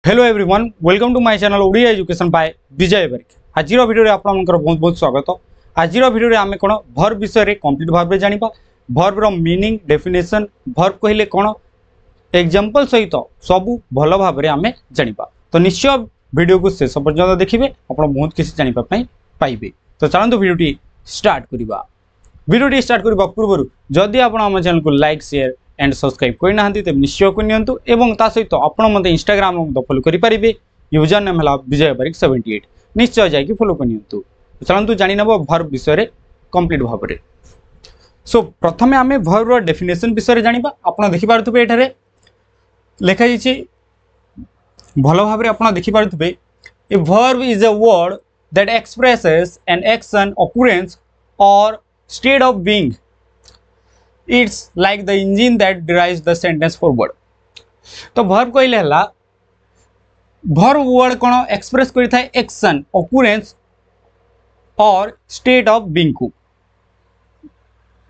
Hello everyone, welcome to my channel Odia education by Vijay Barik. आज video रे आपनकर बहुत बहुत स्वागत। आज वीडियो रे आमे कोन वर्ब विषय रे कंप्लीट भाव रे जानिबा। वर्ब रो मीनिंग, डेफिनेशन, वर्ब कहिले कोन, एग्जांपल सहित सब भलो भाव रे आमे जानिबा। तो निश्चय वीडियो को शेष पर्यंत देखिबे, आपण बहुत किछि जानिबा पई पाइबे। तो चलंतु वीडियो स्टार्ट करिबा। वीडियो स्टार्ट करबा पूर्व जदि आपण हम चैनल को लाइक, शेयर एंड सब्सक्राइब करना तेज निश्चय करनी एवं ता सहित आप इंस्टाग्राम फॉलो करेंगे। यूजर नेम है विजय बारिक 78। निश्चय जाकि फॉलो करनी। चलतु जान वर्ब विषय कंप्लीट भाव में। सो प्रथमे आम वर्ब डेफिनेशन विषय जाना। आप देखिपे ये लिखाई भल भाव में आप देखिपे। A verb is a word that expresses an action, occurrence और state of being. It's like the engine that drives the sentence forward। तो verb कहले हला verb word कोन एक्सप्रेस करि थाए एक्शन, ऑकरेंस और स्टेट ऑफ बीइंग को।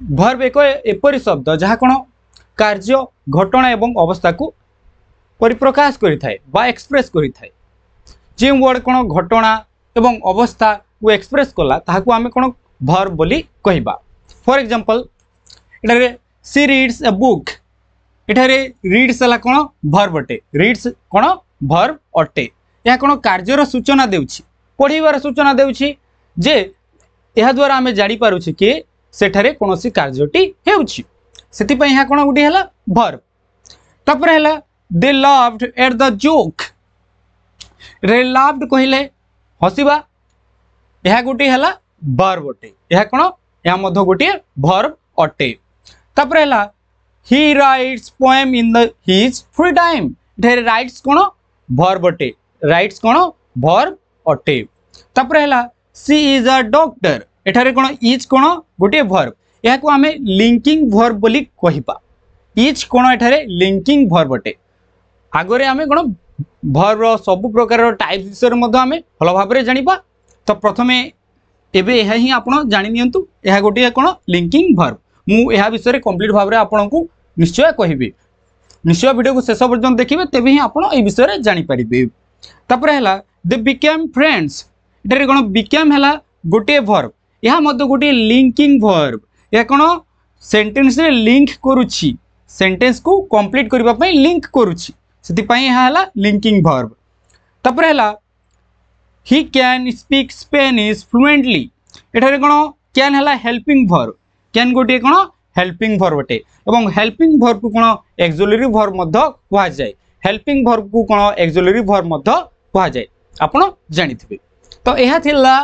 verb एक एपरि शब्द जहा कोन कार्य, घटना एवं अवस्था को परिप्रकाश करि थाए बा एक्सप्रेस करि थाए। जे वर्ड कोन घटना एवं अवस्था को एक्सप्रेस कला ताहा को आमे कोन verb बोली कहिबा। फॉर एग्जांपल इटारे सी रीड्स अ बुक। इटारे रीड्स हला कोन वर्ब अटे। रीड्स कोन वर्ब अटे। या कोन कार्यर सूचना देउछि, पढिबार सूचना देउछि जे एहा द्वारा हमें जानि पारुछि कि सेठारे कोनोसी कार्यटी हेउछि। सेति पय या कोन गुडी हला वर्ब। तपर हला they loved at the joke. रे लव्ड कहिले हसिबा, एहा गुडी हला वर्ब अटे। एहा कोन या मध्य गुडी वर्ब अटे। तपर हला ही rights poem in the his free time. ढेर राइट्स कोन वर्ब अटे। राइट्स कोन वर्ब अटे। तपर हला सी इज अ डॉक्टर। एठारे कोन इज कोन गोटे वर्ब। या को हमें लिंकिंग वर्ब बोली कहिबा। इज कोन एठारे लिंकिंग वर्ब अटे। आगरे हमें कोन वर्ब रो सब प्रकार टाइप विषय मध्ये हमें भलो भाव रे जानिबा। तो प्रथमे एबे एहा ही आपण जानि नियंतु एहा गोटे कोन लिंकिंग वर्ब। मु एहा विषय रे कंप्लीट भाव रे आपनकु निश्चय कहिबे। निश्चय वीडियो को शेष पर्यंत देखिबे, तेबे ही आपण ए विषय रे जानि परिबे। तपर हला दे बिकेम फ्रेंड्स। एटारे कोन बिकेम हला गोटे वर्ब। एहा मध्य गोटे लिंकिंग वर्ब। या कोन सेंटेंस रे लिंक करूछि, सेंटेंस को कंप्लीट करबा पई लिंक करूछि, सेति पई एहा हला लिंकिंग वर्ब। तपर हला he can speak Spanish fluently. एठारे कोन कैन हला हेल्पिंग वर्ब। कैन गोटे कोन हेल्पिंग वर्ब अटे। एवं हेल्पिंग वर्ब को कोन एक्सिलरी वर्ब मध्य कहा जाय। हेल्पिंग वर्ब को कोन एक्सिलरी वर्ब मध्य कहा जाय, आपण जानिथिबे। तो एहा थिला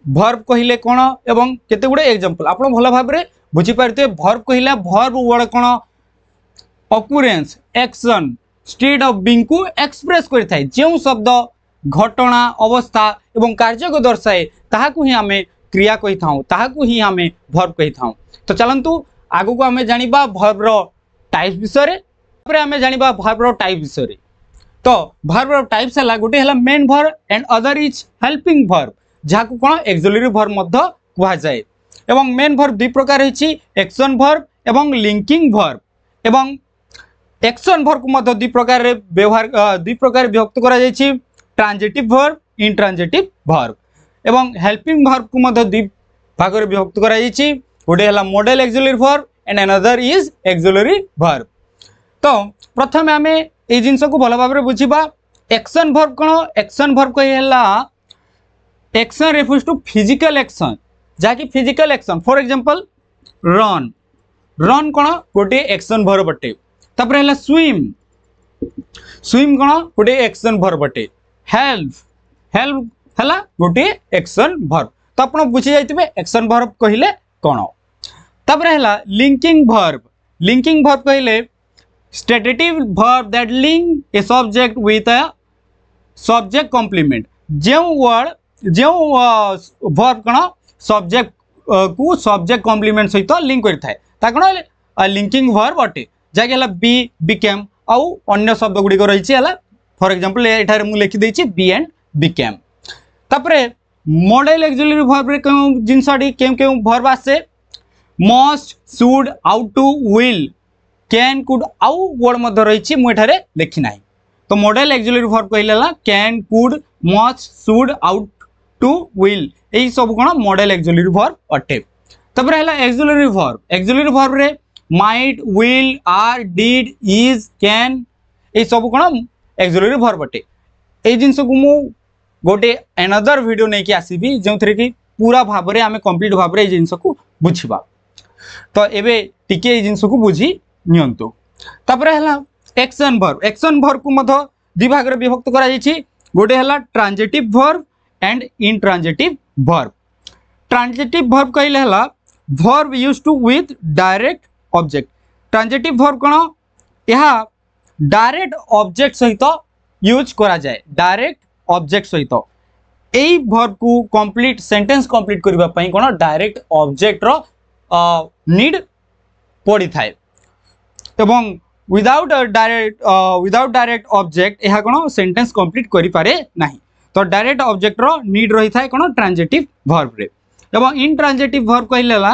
वर्ब कहिले कोन एवं केते गुडे एग्जांपल आपण भलो भाव रे बुझि पारते। वर्ब कहिला verb word cone occurrence, action, state of being को एक्सप्रेस करि थाए। जेउ शब्द घटना, अवस्था एवं कार्य को दर्शाए ताहा को ही हमें क्रिया कहि थाउ, ताहा को ही हमें वर्ब कहि थाउ। तो चलंतु आगु को हमें जानिबा वर्ब रो टाइप विषय रे। तापर हमें जानिबा वर्ब रो टाइप विषय रे। तो वर्ब रो टाइप्स हला गोटे हला main verb and other is helping verb, जाको कोन एक्सिलरी वर्ब मध्य कहा जाय। एवं मेन वर्ब दुई प्रकार हिची, एक्शन वर्ब एवं लिंकिंग वर्ब। एवं एक्शन वर्ब को मध्य दुई प्रकार रे व्यवहार दुई प्रकार विभक्त करा जायछि, ट्रांजिटिव वर्ब, इंट्रांजिटिव वर्ब। एवं हेल्पिंग वर्ब को मध्य दुई भाग रे विभक्त करा जायछि, गोटे हला modal auxiliary verb and another is auxiliary verb. तो प्रथमे आमे ए जिंस को भलो भाव रे बुझिबा। एक्शन वर्ब कोन? एक्शन वर्ब कहि हला action refers to physical action, जाकि physical action. For example run. Run कोन गोटे एक्शन वर्ब अटे। तापर हला स्विम। स्विम कोन गोटे एक्शन वर्ब अटे। हेल्प। हेल्प हला गोटे एक्शन वर्ब। तो आपण बुझि जाइतिबे एक्शन वर्ब कहिले कोन। तापर हला लिंकिंग वर्ब। लिंकिंग वर्ब कहिले stative verb that link a subject with a subject complement. जेउ वर्ड जेउ वर्ब कोन सब्जेक्ट को सब्जेक्ट कॉम्प्लीमेंट सहित लिंक करि थाए ता कोन लिंकिंग वर्ब अटे। जाके हला बी, बिकेम आउ अन्य शब्द गुडी को रहिछि हला। फॉर एग्जांपल एठारे मु लिखि दैछि बी एंड बिकेम। तापरे मॉडल एक्सिलरी वर्ब रे केउ जिंसडी केउ वर्ब आसे must, should, ought to, will, can, could आउ वर्ड मध्य रही मुझे लिखी ना। तो मॉडल एक्सिलरी वर्ब कहला can could must should ought to will यही सब कौन मॉडल एक्सिलरी वर्ब अटे। तब एक्सिलरी वर्ब रे might will are did is can ये सब कौन एक्सिलरी वर्ब अटे। ये जिनस को मु गोटे एनदर वीडियो नहीं कि आसबि जो थरे कि पूरा भाव में आम कंप्लीट भाव में जिनस को बुझा। तो एबे टिके जिनस को बुझी नियंतु। तापर है एक्शन वर्ब को मध दि भाग रे विभक्त करा जायछि। गोटे है transitive verb and intransitive verb. Transitive verb कहले है verb use to with direct object. Transitive verb कौन यह डायरेक्ट ऑब्जेक्ट सहित यूज करा जाए। डायरेक्ट ऑब्जेक्ट सहित यही वर्ब को कंप्लीट सेंटेंस कंप्लीट करबा पई कौन डायरेक्ट ऑब्जेक्ट रो नीड पड़ी थाए एवं विदाउट डायरेक्ट ऑब्जेक्ट यह कौन सेंटेंस कंप्लीट करि पारे नाही। तो डायरेक्ट ऑब्जेक्ट रो नीड रही थाए कौन ट्रांजिटिव वर्ब रे। एवं इंट्रांजिटिव वर्ब कहलेला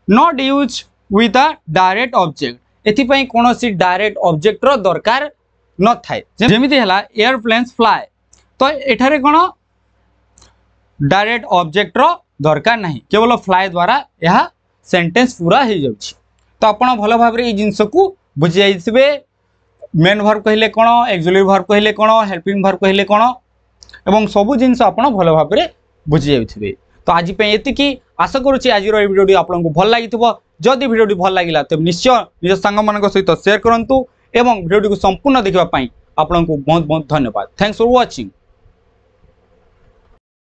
not use with a direct object एथिपई कौन सी डायरेक्ट ऑब्जेक्ट रो दरकार न थाए। जेमिति हला एयरप्लेन्स फ्लाए तो एठारे कौन डायरेक्ट ऑब्जेक्ट रो दरकार नहीं केवल फ्लाए द्वारा यह सेंटेंस पूरा हो जाउछि। तो आपण भल भाव रे जिनस को बुझी जाइथिबे मेन वर्ब कहले कौन एक्सिलरी वर्ब कहले कौन हेल्पिंग वर्ब कहले कौन एवं सबु जिनस आपण भल भाव रे बुझी जाइथिबे। तो आज पे एतिकी आशा करूछि आज रो वीडियो आपको भल लागिथिबो। जदि वीडियो भल लागिला तो निश्चय निज सांग मानक सहित शेयर करंतु एवं वीडियो को संपूर्ण देखिबा पई आपको बहुत बहुत धन्यवाद। Thanks for watching.